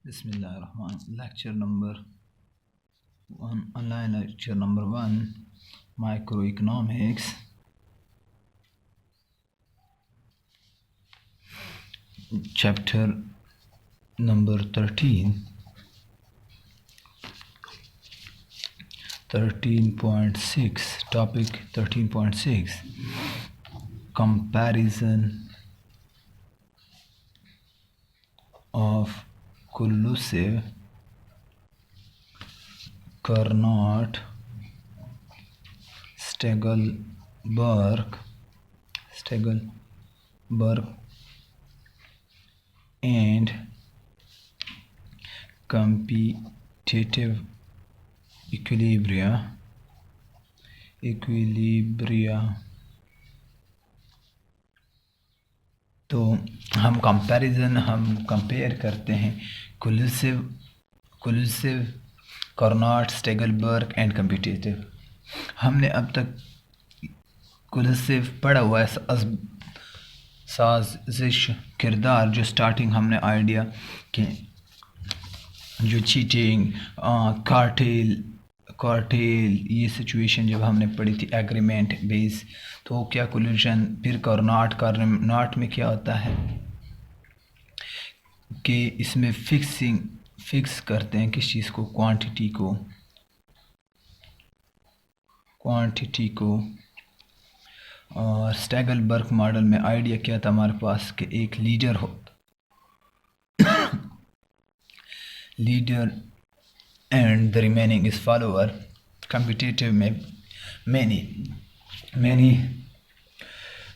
Bismillahirrahman. Lecture number 1, online lecture number 1, microeconomics. Chapter number 13, 13.6, topic 13.6, comparison of collusive, Carnot, Stegelberg, and competitive equilibria. तो हम compare करते हैं collusive, Carnot, स्टेगलबर्ग and competitive. हमने अब तक collusive पढ़ा हुआ है, साजिश, किरदार, जो स्टार्टिंग हमने आइडिया कि जो चीटिंग, कार्टेल, ये सिचुएशन जब हमने पढ़ी थी, एग्रीमेंट बेस, तो क्या कोल्यूशन। फिर कार्नोट में क्या होता है कि इसमें फिक्स करते हैं किस चीज़ को, क्वांटिटी को। और स्टेगलबर्ग मॉडल में आइडिया क्या था हमारे पास कि एक leader and the remaining is follower. Competitive में मैनी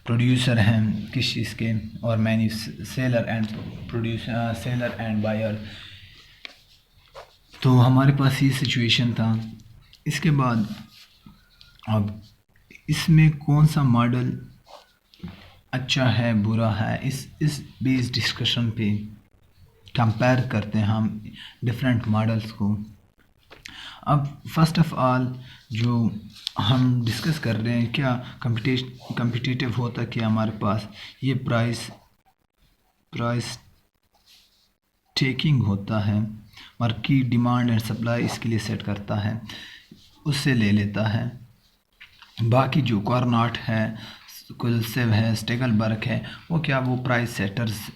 प्रोड्यूसर हैं किस चीज़ के, और मैनी सेलर एंड बायर। तो हमारे पास ये सिचुएशन था। इसके बाद अब इसमें कौन सा मॉडल अच्छा है, बुरा है, इस बेस डिस्कशन पे कंपेयर करते हैं हम डिफरेंट मॉडल्स को। अब फर्स्ट ऑफ ऑल जो हम डिस्कस कर रहे हैं, क्या कम्पिटिटिव होता क्या हमारे पास, ये प्राइस टेकिंग होता है, मार्केट डिमांड एंड सप्लाई इसके लिए सेट करता है, उससे ले लेता है। बाकी जो कार्नोट है, कोल्यूसिव है, स्टेगलबर्ग है, वो क्या, वो प्राइस सेटर्स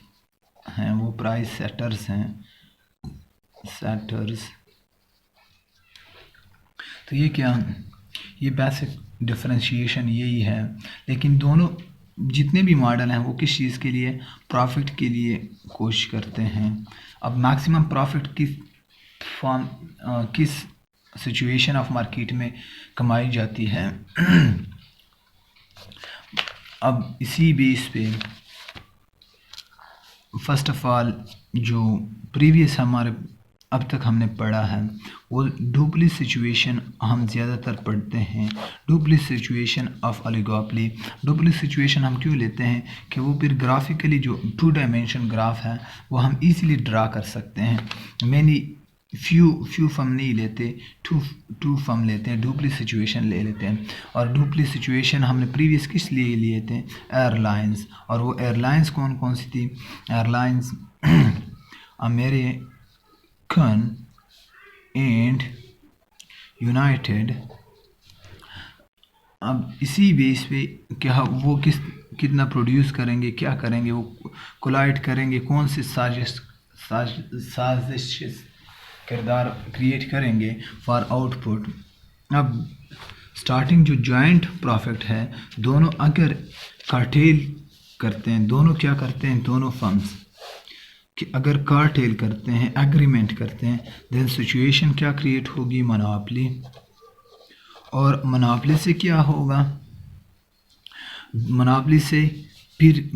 हैं, तो ये क्या, ये बेसिक डिफरेंशिएशन यही है। लेकिन दोनों जितने भी मॉडल हैं वो किस चीज़ के लिए, प्रॉफिट के लिए कोशिश करते हैं। अब मैक्सिमम प्रॉफिट किस सिचुएशन ऑफ मार्केट में कमाई जाती है। अब इसी बेस पे फर्स्ट ऑफ ऑल जो प्रीवियस हमारे अब तक हमने पढ़ा है, वो डुप्ली सिचुएशन हम ज़्यादातर पढ़ते हैं। Dupli situation of oligopoly. Dupli situation हम क्यों लेते हैं कि वो फिर ग्राफिकली जो 2 डायमेंशन ग्राफ है वो हम इजीली ड्रा कर सकते हैं। फ्यू फर्म नहीं लेते, टू फर्म लेते हैं, डुप्ली सिचुएशन ले लेते हैं। और डुप्ली सिचुएशन हमने प्रीवियस किस लिए लिए थे, एयरलाइंस। और वो एयरलाइंस कौन सी थी, एयरलाइंस अमेरिकन एंड यूनाइटेड। अब इसी बेस पे क्या वो कितना प्रोड्यूस करेंगे, क्या करेंगे, वो कोलाइड करेंगे, कौन से साजिश किरदार क्रिएट करेंगे फॉर आउटपुट। अब स्टार्टिंग जो जॉइंट प्रॉफिट है, दोनों अगर कार्टेल करते हैं, दोनों क्या करते हैं, दोनों फर्म्स कि अगर कार्टेल करते हैं, एग्रीमेंट करते हैं, देन सिचुएशन क्या क्रिएट होगी, मोनोपोली। और मोनोपोली से क्या होगा, मोनोपोली से फिर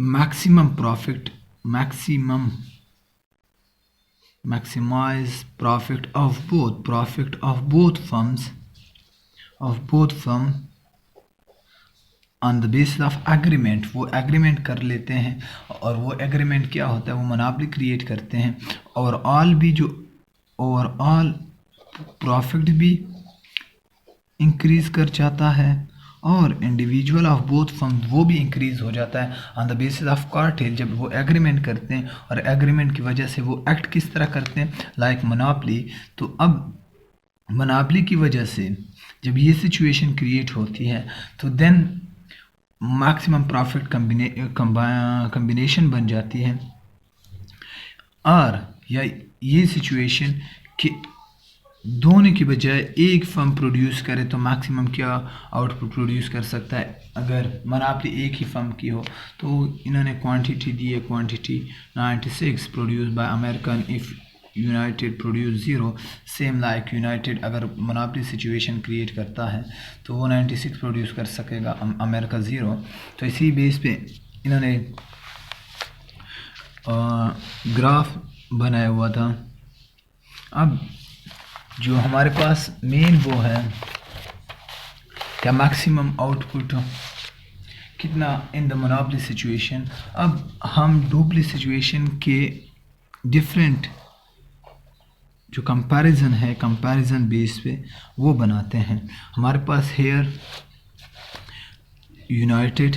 maximize profit of both firms on the basis of agreement। वो एग्रीमेंट कर लेते हैं, और वो एग्रीमेंट क्या होता है, वो मोनोपोली क्रिएट करते हैं। ओवरऑल प्रॉफिट भी इंक्रीज कर जाता है, और इंडिविजुअल ऑफ बोथ फर्म वो भी इंक्रीज हो जाता है on the basis of cartel, जब वो एग्रीमेंट करते हैं और एग्रीमेंट की वजह से वो एक्ट किस तरह करते हैं, लाइक मोनोपोली। तो अब मोनोपोली की वजह से जब ये सिचुएशन क्रिएट होती है तो देन मैक्सिमम प्रॉफिट कम्बिनेशन बन जाती है, और या ये सिचुएशन कि दोनों की बजाय एक फर्म प्रोड्यूस करे तो मैक्सिमम क्या आउटपुट प्रोड्यूस कर सकता है। अगर मोनोपोली एक ही फर्म की हो तो इन्होंने क्वांटिटी दी है, quantity 96 produce by American, if United produce 0, same like United अगर मोनोपोली सिचुएशन क्रिएट करता है तो वो 96 प्रोड्यूस कर सकेगा, अमेरिका 0। तो इसी बेस पे इन्होंने ग्राफ बनाया हुआ था। अब जो हमारे पास मेन वो है क्या मैक्सिमम आउटपुट कितना इन द मोनोपोली सिचुएशन। अब हम डुओपोली सिचुएशन के डिफरेंट जो कंपैरिजन है, कंपैरिजन बेस पे वो बनाते हैं। हमारे पास हेयर यूनाइटेड,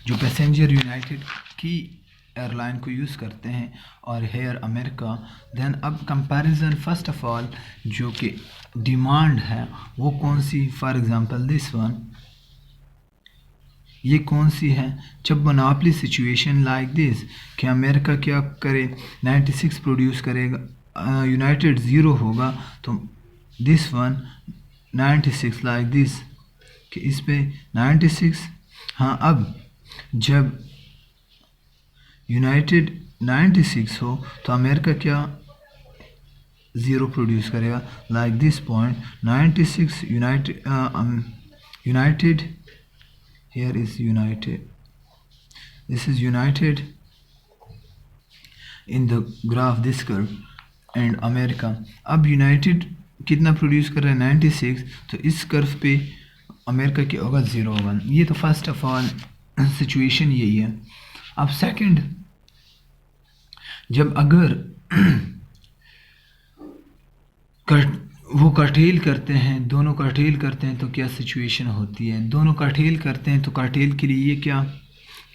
जो पैसेंजर यूनाइटेड की एयरलाइन को यूज़ करते हैं, और हेयर अमेरिका। देन अब कंपैरिजन फर्स्ट ऑफ ऑल जो कि डिमांड है वो कौन सी, फॉर एग्जांपल दिस वन, ये कौन सी है। जब मोनोपोली सिचुएशन लाइक दिस कि अमेरिका क्या करे 96 प्रोड्यूस करेगा, यूनाइटेड 0 होगा, तो दिस वन 96 लाइक दिस कि इस पे 96। हाँ, अब जब यूनाइटेड 96 हो तो अमेरिका क्या 0 प्रोड्यूस करेगा, like this point 96 United here is united, this is united in the graph this curve and America। अब यूनाइटेड कितना प्रोड्यूस कर रहा है 96, तो इस कर्व पे अमेरिका की होगा 0 1। ये तो फर्स्ट ऑफ ऑल सिचुएशन यही है। अब सेकंड, जब अगर वो कर्टेल करते हैं, दोनों कर्टेल करते हैं तो क्या सिचुएशन होती है। दोनों कर्टेल करते हैं तो कर्टेल के लिए ये क्या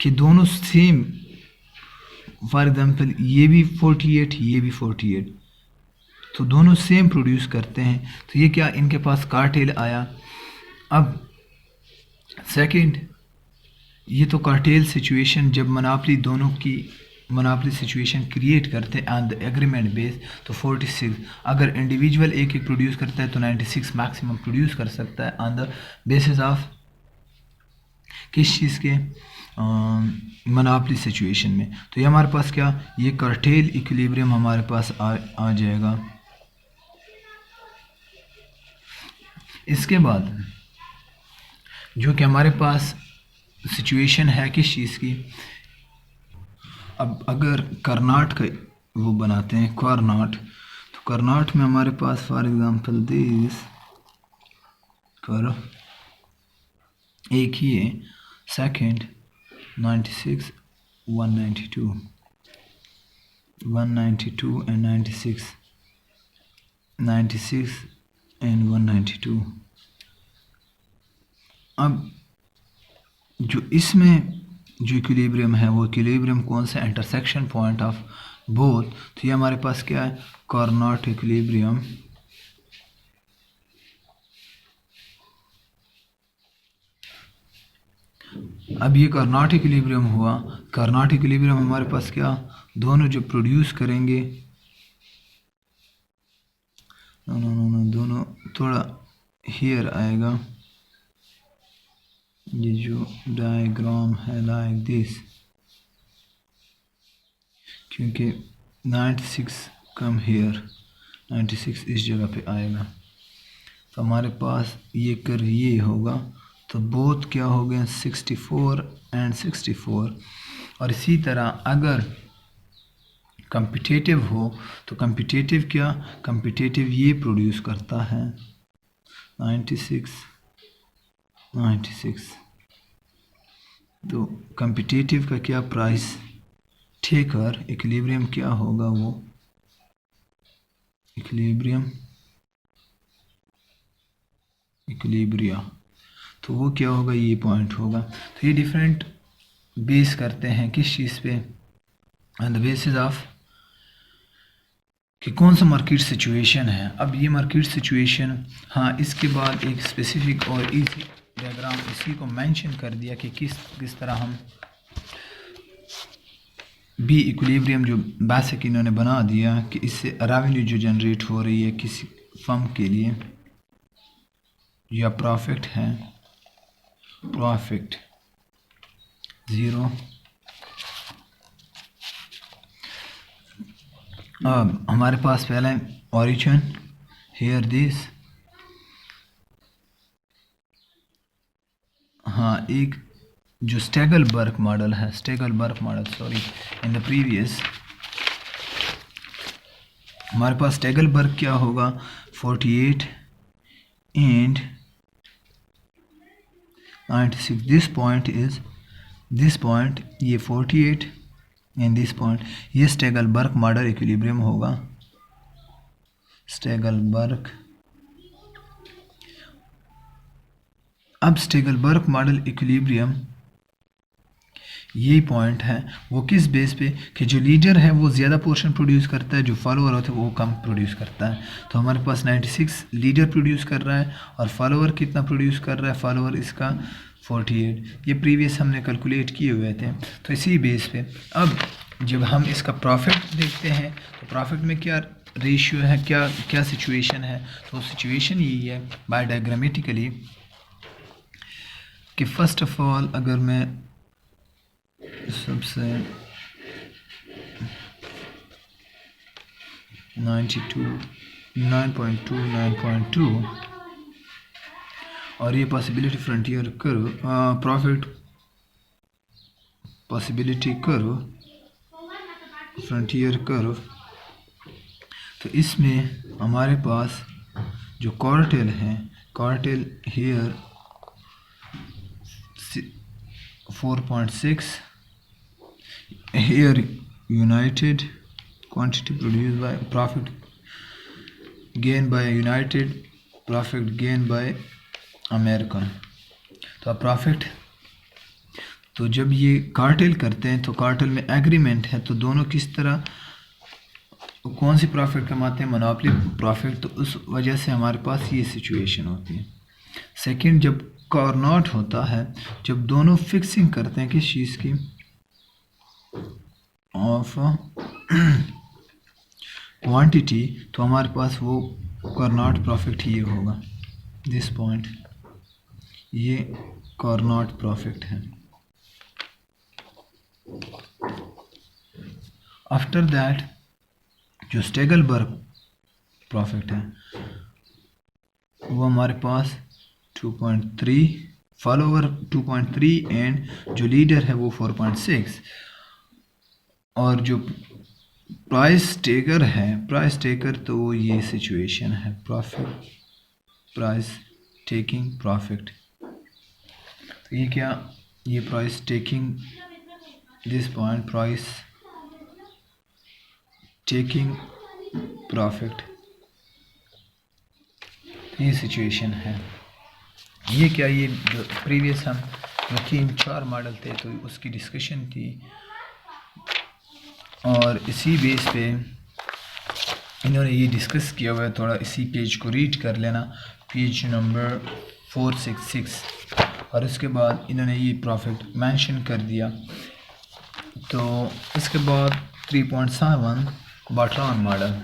कि दोनों सेम, फॉर एग्जांपल ये भी 48 ये भी 48, तो दोनों सेम प्रोड्यूस करते हैं, तो ये क्या इनके पास कार्टेल आया। अब सेकंड, ये तो कार्टेल सिचुएशन जब मोनोपोली दोनों की मोनोपोली सिचुएशन क्रिएट करते हैं ऑन द एग्रीमेंट बेस, तो 46। अगर इंडिविजुअल एक एक प्रोड्यूस करता है तो 96 मैक्सिमम प्रोड्यूस कर सकता है ऑन द बेसिस ऑफ किस चीज़ के, मोनोपोली सिचुएशन में। तो ये हमारे पास क्या, ये कार्टेल इक्विलिब्रियम हमारे पास आ जाएगा। इसके बाद जो कि हमारे पास सिचुएशन है किस चीज़ की, अब अगर कर्नाट का वो बनाते हैं कर्नाट, तो कर्नाट में हमारे पास फॉर एग्जांपल दिस कर्व एक ही है, सेकंड 96 192 192 एंड 96 96 एंड 192। अब जो इसमें जो इक्विलिब्रियम है वो इक्विलिब्रियम कौन सा, इंटरसेक्शन पॉइंट ऑफ बोथ। तो ये हमारे पास क्या है, कार्नोट इक्विलिब्रियम। अब ये कार्नोट इक्विलिब्रियम हुआ, कार्नोट इक्विलिब्रियम हमारे पास क्या, दोनों जो प्रोड्यूस करेंगे, दोनों थोड़ा हियर आएगा, ये जो डायग्राम है लाइक दिस, क्योंकि 96 कम हेयर 96 इस जगह पे आएगा, तो हमारे पास ये कर्व ये होगा, तो बोथ क्या हो गए 64 एंड 64। और इसी तरह अगर कम्पिटिटिव हो तो कम्पिटिटिव क्या, कम्पिटिटिव ये प्रोड्यूस करता है 96 96। तो कम्पिटिटिव का क्या प्राइस ठेकर, इक्विलिब्रियम क्या होगा, वो इक्विलिब्रिया। तो वो क्या होगा, ये पॉइंट होगा। तो ये डिफरेंट बेस करते हैं किस चीज़ पे, ऑन द बेसिस ऑफ कि कौन सा मार्केट सिचुएशन है। अब ये मार्केट सिचुएशन, हाँ इसके बाद एक स्पेसिफिक और इजी डायग्राम इसी को मेंशन कर दिया कि किस तरह हम बी इक्विलिब्रियम जो बेसिक इन्होंने बना दिया कि इससे रेवेन्यू जो जनरेट हो रही है किसी फर्म के लिए या प्रॉफिट है, प्रॉफिट 0। अब हमारे पास पहले ओरिजिन हियर दिस, हाँ एक जो स्टेगलबर्ग मॉडल है, Stackelberg model sorry, in the previous हमारे पास स्टेगलबर्ग क्या होगा, 48 and 96, this point is this point, ये 48 एंड दिस पॉइंट, ये स्टेगलबर्ग मॉडल इक्विलिब्रियम होगा, स्टेगलबर्ग। अब स्टेगलबर्ग मॉडल इक्विलिब्रियम यही पॉइंट है, वो किस बेस पे कि जो लीडर है वो ज़्यादा पोर्शन प्रोड्यूस करता है, जो फॉलोअर होता है वो कम प्रोड्यूस करता है। तो हमारे पास 96 लीडर प्रोड्यूस कर रहा है और फॉलोअर कितना प्रोड्यूस कर रहा है, फॉलोअर इसका 48, ये प्रीवियस हमने कैलकुलेट किए हुए थे। तो इसी बेस पे अब जब हम इसका प्रॉफिट देखते हैं तो प्रॉफिट में क्या रेशियो है, क्या क्या सिचुएशन है, तो सिचुएशन यही है बाय डायग्रामेटिकली कि फर्स्ट ऑफ ऑल अगर मैं सबसे 9.2 और ये पॉसिबिलिटी फ्रंटियर करो, प्रॉफिट पॉसिबिलिटी करो, फ्रंटियर करो, तो इसमें हमारे पास जो क्वार्टेल है, quartile here 4.6, here United, quantity produced by profit gain by United, profit gain by American। तो प्रॉफिट, तो जब ये कार्टेल करते हैं तो कार्टेल में एग्रीमेंट है, तो दोनों किस तरह कौन सी प्रॉफिट कमाते हैं, मोनोपोली प्रॉफिट, तो उस वजह से हमारे पास ये सिचुएशन होती है। सेकंड जब कार्नोट होता है, जब दोनों फिक्सिंग करते हैं किस चीज़ की, ऑफ क्वांटिटी, तो हमारे पास वो कार्नोट प्रॉफिट ये होगा, दिस पॉइंट, ये कार्नोट प्रॉफिट है। आफ्टर दैट जो स्टेगलबर्ग प्रॉफिट है वो हमारे पास 2.3, फॉलोवर 2.3 एंड जो लीडर है वो 4.6, और जो प्राइस टेकर है, प्राइस टेकर तो ये सिचुएशन है, प्रॉफिट प्राइस टेकिंग प्रॉफिट, तो ये क्या, ये price taking, this point price taking profit, ये सिचुएशन है। ये क्या, ये जो प्रीवियस हम जो 3-4 मॉडल थे तो उसकी डिस्कशन थी, और इसी बेस पे इन्होंने ये डिस्कस किया हुआ है। थोड़ा इसी पेज को रीड कर लेना, पेज नंबर 466, और इसके बाद इन्होंने ये प्रॉफिट मेंशन कर दिया। तो इसके बाद 3.7 बॉटलॉन मॉडल,